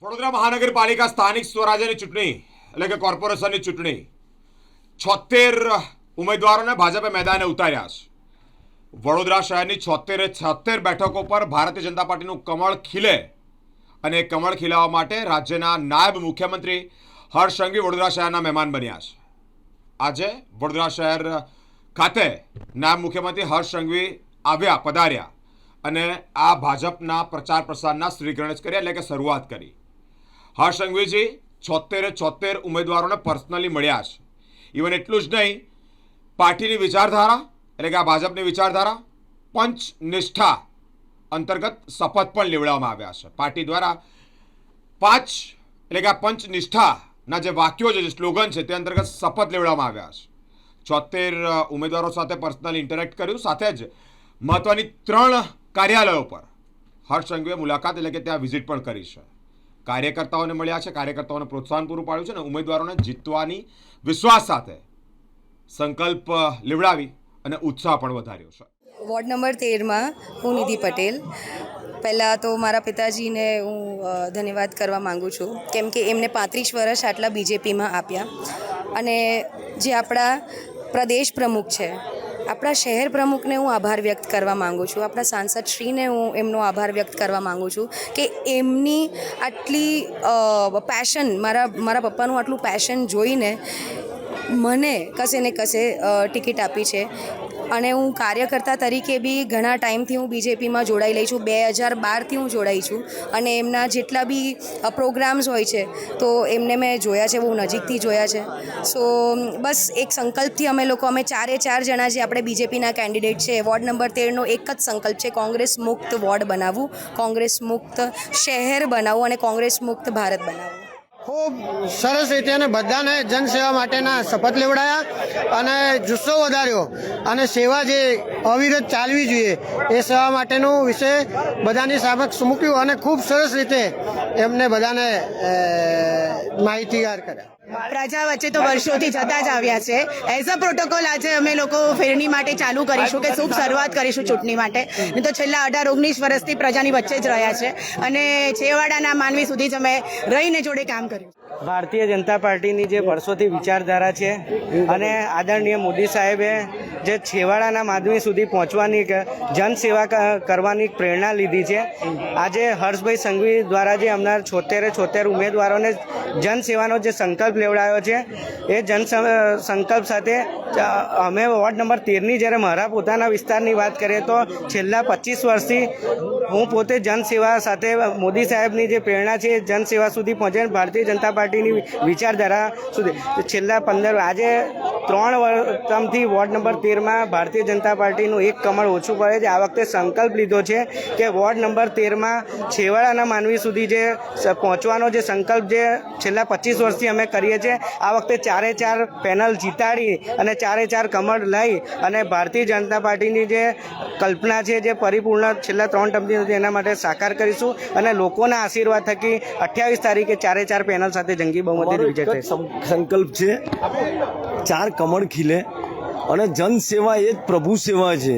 વડોદરા મહાનગરપાલિકા સ્થાનિક સ્વરાજ્યની ચૂંટણી એટલે કે કોર્પોરેશનની ચૂંટણી 76 ઉમેદવારોને ભાજપે મેદાને ઉતાર્યા છે. વડોદરા શહેરની 76 બેઠકો પર ભારતીય જનતા પાર્ટીનું કમળ ખીલે અને કમળ ખીલાવવા માટે રાજ્યના નાયબ મુખ્યમંત્રી હર્ષ સંઘવી વડોદરા શહેરના મહેમાન બન્યા છે. આજે વડોદરા શહેર ખાતે નાયબ મુખ્યમંત્રી હર્ષ સંઘવી પધાર્યા અને આ ભાજપના પ્રચાર પ્રસારના શ્રીગણેશ કર્યા એટલે કે શરૂઆત કરી. હર્ષ સંઘવીજી 76 ઉમેદવારોને પર્સનલી મળ્યા છે. ઇવન એટલું જ નહીં, પાર્ટીની વિચારધારા એટલે કે આ ભાજપની વિચારધારા પંચનિષ્ઠા અંતર્ગત શપથ પણ લેવડાવવામાં આવ્યા છે. પાર્ટી દ્વારા 5 એટલે કે આ પંચનિષ્ઠાના જે વાક્યો છે, જે સ્લોગન છે, તે અંતર્ગત શપથ લેવડાવવામાં આવ્યા છે. 76 ઉમેદવારો સાથે પર્સનલી ઇન્ટરેક્ટ કર્યું. સાથે જ મહત્વની 3 કાર્યાલયો પર હર્ષ સંઘવીએ મુલાકાત એટલે કે ત્યાં વિઝિટ પણ કરી છે. કાર્યકર્તાઓને મળ્યા છે, કાર્યકર્તાઓને પ્રોત્સાહન પૂરું પાડ્યું છે અને ઉમેદવારોને જીતવાની વિશ્વાસ સાથે સંકલ્પ લેવડાવી અને ઉત્સાહ પણ વધાર્યો છે. વોર્ડ નંબર 13માં હું નિધિ પટેલ. પહેલાં તો મારા પિતાજીને હું ધન્યવાદ કરવા માગું છું, કેમ કે એમને 35 વર્ષ આટલા બીજેપીમાં આપ્યા. અને જે આપણા પ્રદેશ પ્રમુખ છે, આપણા શહેર પ્રમુખને હું આભાર વ્યક્ત કરવા માગું છું. આપણા સાંસદ શ્રીને હું એમનો આભાર વ્યક્ત કરવા માગું છું કે એમની આટલી પેશન, મારા પપ્પાનું આટલું પેશન જોઈને મને કશે ને કશે ટિકિટ આપી છે. અને હું કાર્યકર્તા તરીકે બી ઘણા ટાઈમથી હું બીજેપીમાં જોડાયેલી છું. 2012થી હું જોડાઈ છું અને એમના જેટલા બી પ્રોગ્રામ્સ હોય છે તો એમને મેં જોયા છે, બહુ નજીકથી જોયા છે. સો બસ એક સંકલ્પથી અમે 4 જણા જે આપણે બીજેપીના કેન્ડિડેટ છે, વોર્ડ નંબર 13નો એક જ સંકલ્પ છે, કોંગ્રેસ મુક્ત વોર્ડ બનાવવું, કોંગ્રેસ મુક્ત શહેર બનાવવું અને કોંગ્રેસ મુક્ત ભારત બનાવવું. ખૂબ સરસ રીતે અને બધાને જનસેવા માટેના શપથ લેવડાયા અને જુસ્સો વધાર્યો અને સેવા જે અવિરત ચાલવી જોઈએ એ સેવા માટેનું વિષય બધાની સમક્ષ મૂક્યું અને ખૂબ સરસ રીતે એમને બધાને માહિતીગાર કર્યા. પ્રજા વચ્ચે તો વર્ષોથી જતા જ આવ્યા છે. એઝ અ પ્રોટોકોલ આજે અમે લોકો ફેરણી માટે ચાલુ કરીશું કે શુભ શરૂઆત કરીશું ચૂંટણી માટે. નહીં તો છેલ્લા 18-19 વર્ષથી પ્રજાની વચ્ચે જ રહ્યા છે અને છેવાડાના માનવી સુધી જ અમે રહીને જોડે કામ કર્યું. ભારતીય જનતા પાર્ટીની જે વર્ષોથી વિચારધારા છે અને આદરણીય મોદી સાહેબે જે છેવાડાના માનવી સુધી પહોંચવાની જનસેવા કરવાની પ્રેરણા લીધી છે. આજે હર્ષભાઈ સંઘવી દ્વારા જે અમનાર 76 ઉમેદવારોને જનસેવાનો જે સંકલ્પ લેવડાયો છે, એ સંકલ્પ સાથે અમે વોર્ડ નંબર 13ની જ્યારે મારા પોતાના વિસ્તારની વાત કરીએ તો છેલ્લા 25 વર્ષથી હું પોતે જનસેવા સાથે મોદી સાહેબની જે પ્રેરણા છે જનસેવા સુધી પહોંચે, ભારતીય જનતા પાર્ટીની વિચારધારા સુધી છેલ્લા 15 આજે 3 વર્ષથી વોર્ડ નંબર 13માં ભારતીય જનતા પાર્ટીનું એક કમળ ઓછું પડે છે. આ વખતે સંકલ્પ લીધો છે કે વોર્ડ નંબર 13માં છેવાડાના માનવી સુધી જે પહોંચવાનો જે સંકલ્પ જે છેલ્લા 25 વર્ષથી અમે કરીએ છીએ, આ વખતે 4 પેનલ જીતાડી અને 4 કમળ લઈ અને ભારતીય જનતા પાર્ટીની જે કલ્પના છે જે પરિપૂર્ણ છેલ્લા 3 ટર્મથી એના માટે સાકાર કરીશું અને લોકોના આશીર્વાદ થકી 28 તારીખે 4 પેનલ સાથે જંગી બહુમતીથી વિજય થશે. સંકલ્પ છે 4 કમળ ખીલે અને જનસેવા એ જ પ્રભુ સેવા છે.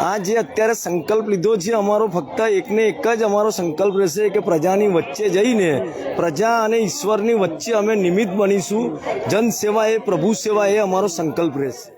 આ જે અત્યારે સંકલ્પ લીધો છે અમારો, ફક્ત એકને એક જ અમારો સંકલ્પ રહેશે કે પ્રજાની વચ્ચે જઈને પ્રજા અને ઈશ્વરની વચ્ચે અમે નિમિત્ત બનીશું. જનસેવા એ પ્રભુ સેવા એ અમારો સંકલ્પ રહેશે.